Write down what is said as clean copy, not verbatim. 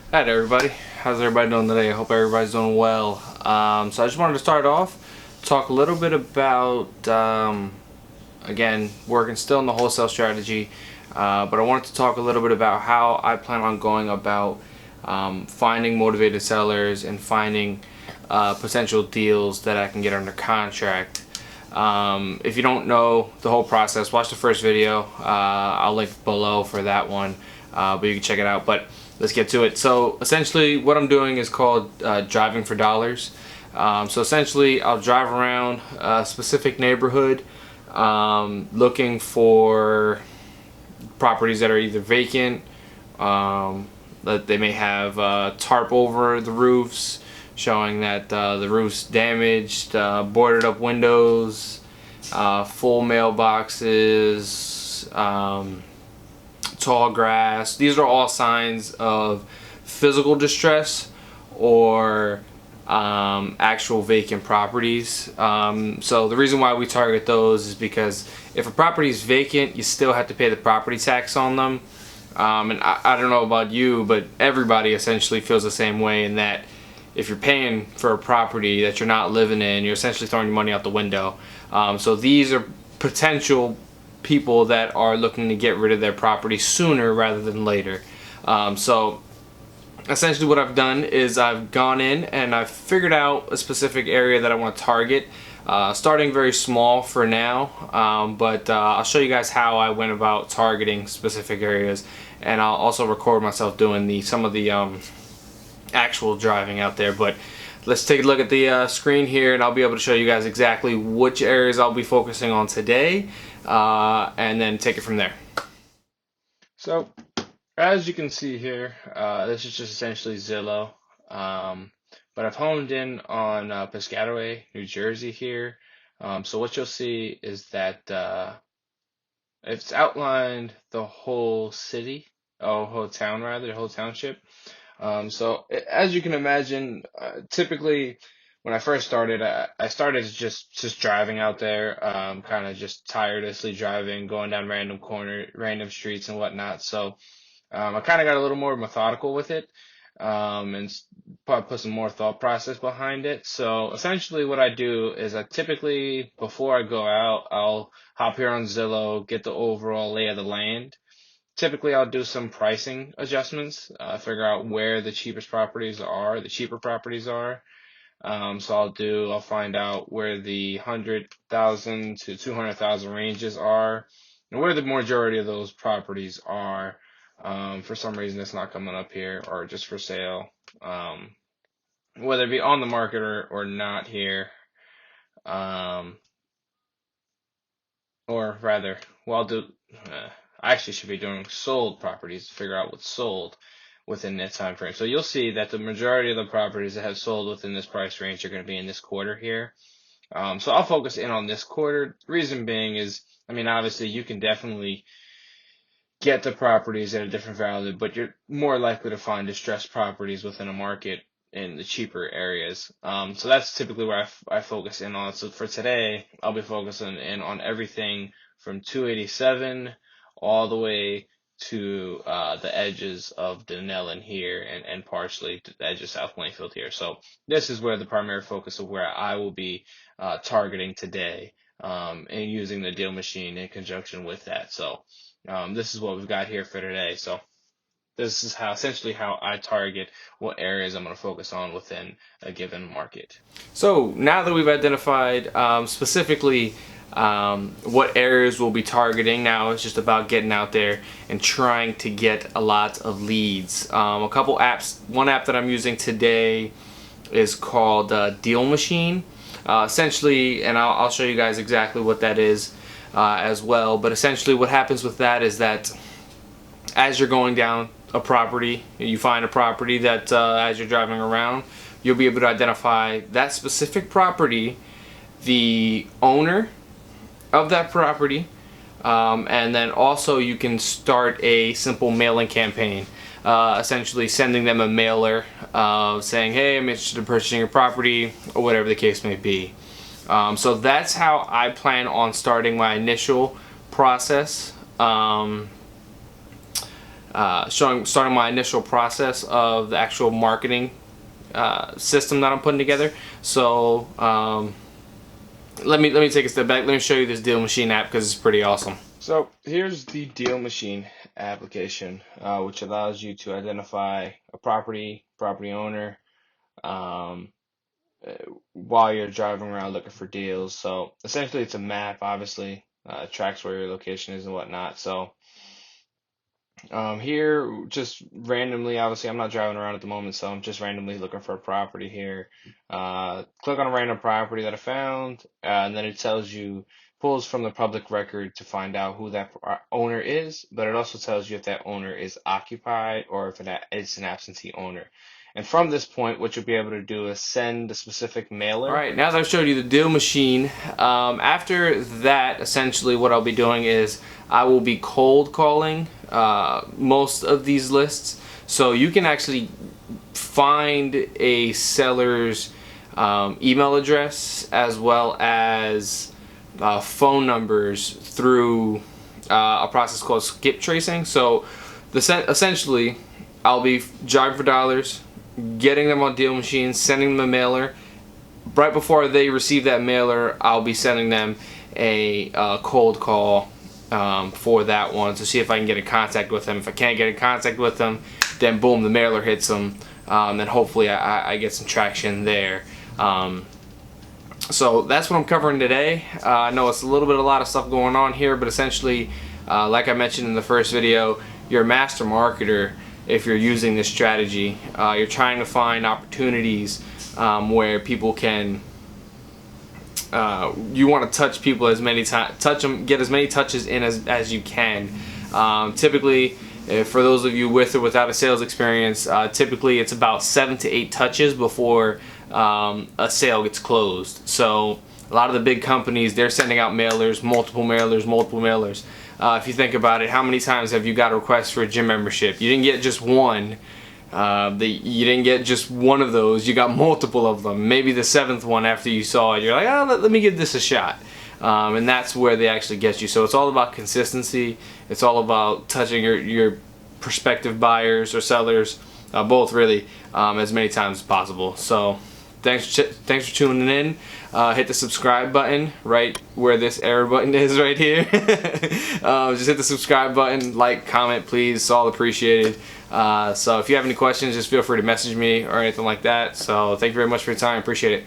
Alright everybody, how's everybody doing today? I hope everybody's doing well. So I just wanted to start off, talk a little bit about, again, working still in the wholesale strategy, but I wanted to talk a little bit about how I plan on going about finding motivated sellers and finding potential deals that I can get under contract. If you don't know the whole process, watch the first video. I'll link below for that one, but you can check it out. But let's get to it. So essentially what I'm doing is called driving for dollars. So essentially I'll drive around a specific neighborhood looking for properties that are either vacant, that they may have tarp over the roofs showing that the roof's damaged, boarded up windows, full mailboxes, tall grass. These are all signs of physical distress or actual vacant properties. So the reason why we target those is because if a property is vacant, you still have to pay the property tax on them. And I don't know about you, but everybody essentially feels the same way, in that if you're paying for a property that you're not living in, you're essentially throwing your money out the window. So these are potential people that are looking to get rid of their property sooner rather than later. So essentially what I've done is I've gone in and I've figured out a specific area that I want to target, starting very small for now, but I'll show you guys how I went about targeting specific areas, and I'll also record myself doing some of the actual driving out there. But let's take a look at the screen here, and I'll be able to show you guys exactly which areas I'll be focusing on today, and then take it from there. So as you can see here, this is just essentially Zillow, but I've honed in on Piscataway, New Jersey here. So what you'll see is that it's outlined the whole city, whole town rather, the whole township. So as you can imagine, typically when I first started, I started just driving out there, kind of just tirelessly driving, going down random streets and whatnot. So I kind of got a little more methodical with it, and probably put some more thought process behind it. So essentially what I do is I typically, before I go out, I'll hop here on Zillow, get the overall lay of the land. Typically I'll do some pricing adjustments, figure out where the cheapest properties are, the cheaper properties are. So I'll find out where the 100,000 to 200,000 ranges are, and where the majority of those properties are. For some reason it's not coming up here, or just for sale, whether it be on the market or not here, or rather, well, I actually should be doing sold properties to figure out what's sold within that time frame. So you'll see that the majority of the properties that have sold within this price range are going to be in this quarter here. So I'll focus in on this quarter. Reason being is, I mean, obviously you can definitely get the properties at a different value, but you're more likely to find distressed properties within a market in the cheaper areas. So that's typically where I focus in on. So for today, I'll be focusing in on everything from 287 all the way to the edges of Denellen here, and partially to the edge of South Plainfield here. So this is where the primary focus of where I will be targeting today, and using the deal machine in conjunction with that. So this is what we've got here for today. So this is essentially how I target what areas I'm going to focus on within a given market. So now that we've identified specifically what areas we'll be targeting, now it's just about getting out there and trying to get a lot of leads. A couple apps. One app that I'm using today is called Deal Machine. Essentially, and I'll show you guys exactly what that is as well. But essentially what happens with that is that as you're going down a property, you find a property that as you're driving around, you'll be able to identify that specific property, the owner of that property, and then also you can start a simple mailing campaign, essentially sending them a mailer saying, hey, I'm interested in purchasing your property, or whatever the case may be. So that's how I plan on starting my initial process. starting my initial process of the actual marketing system that I'm putting together. So let me take a step back. Let me show you this Deal Machine app because it's pretty awesome. So here's the Deal Machine application, which allows you to identify a property owner, um, while you're driving around looking for deals. So essentially, it's a map. Obviously, it tracks where your location is and whatnot. So here, just randomly, obviously I'm not driving around at the moment, so I'm just randomly looking for a property here. Click on a random property that I found, and then it tells you, pulls from the public record to find out who that owner is, but it also tells you if that owner is occupied or if it's an absentee owner. And from this point, what you'll be able to do is send a specific mailer. All right, now that I've showed you the Deal Machine, after that, essentially what I'll be doing is I will be cold calling most of these lists. So you can actually find a seller's email address as well as phone numbers through a process called skip tracing. So essentially, I'll be driving for dollars, getting them on Deal Machine, sending them a mailer. Right before they receive that mailer, I'll be sending them a cold call for that one to see if I can get in contact with them. If I can't get in contact with them, then boom, the mailer hits them. Then hopefully I get some traction there. So that's what I'm covering today. I know it's a lot of stuff going on here, but essentially, like I mentioned in the first video, you're a master marketer if you're using this strategy. You're trying to find opportunities where people can, you want to touch people as many times, get as many touches in as you can. Typically, for those of you with or without a sales experience, typically it's about 7 to 8 touches before a sale gets closed. So a lot of the big companies, they're sending out mailers, multiple mailers. If you think about it, how many times have you got a request for a gym membership? You didn't get just one. You didn't get just one of those. You got multiple of them. Maybe the 7th one after you saw it, you're like, oh, let me give this a shot. And that's where they actually get you. So it's all about consistency. It's all about touching your prospective buyers or sellers, both really, as many times as possible. So thanks for tuning in. Hit the subscribe button right where this arrow button is right here. Just hit the subscribe button, like, comment, please. It's all appreciated. So if you have any questions, just feel free to message me or anything like that. So thank you very much for your time. Appreciate it.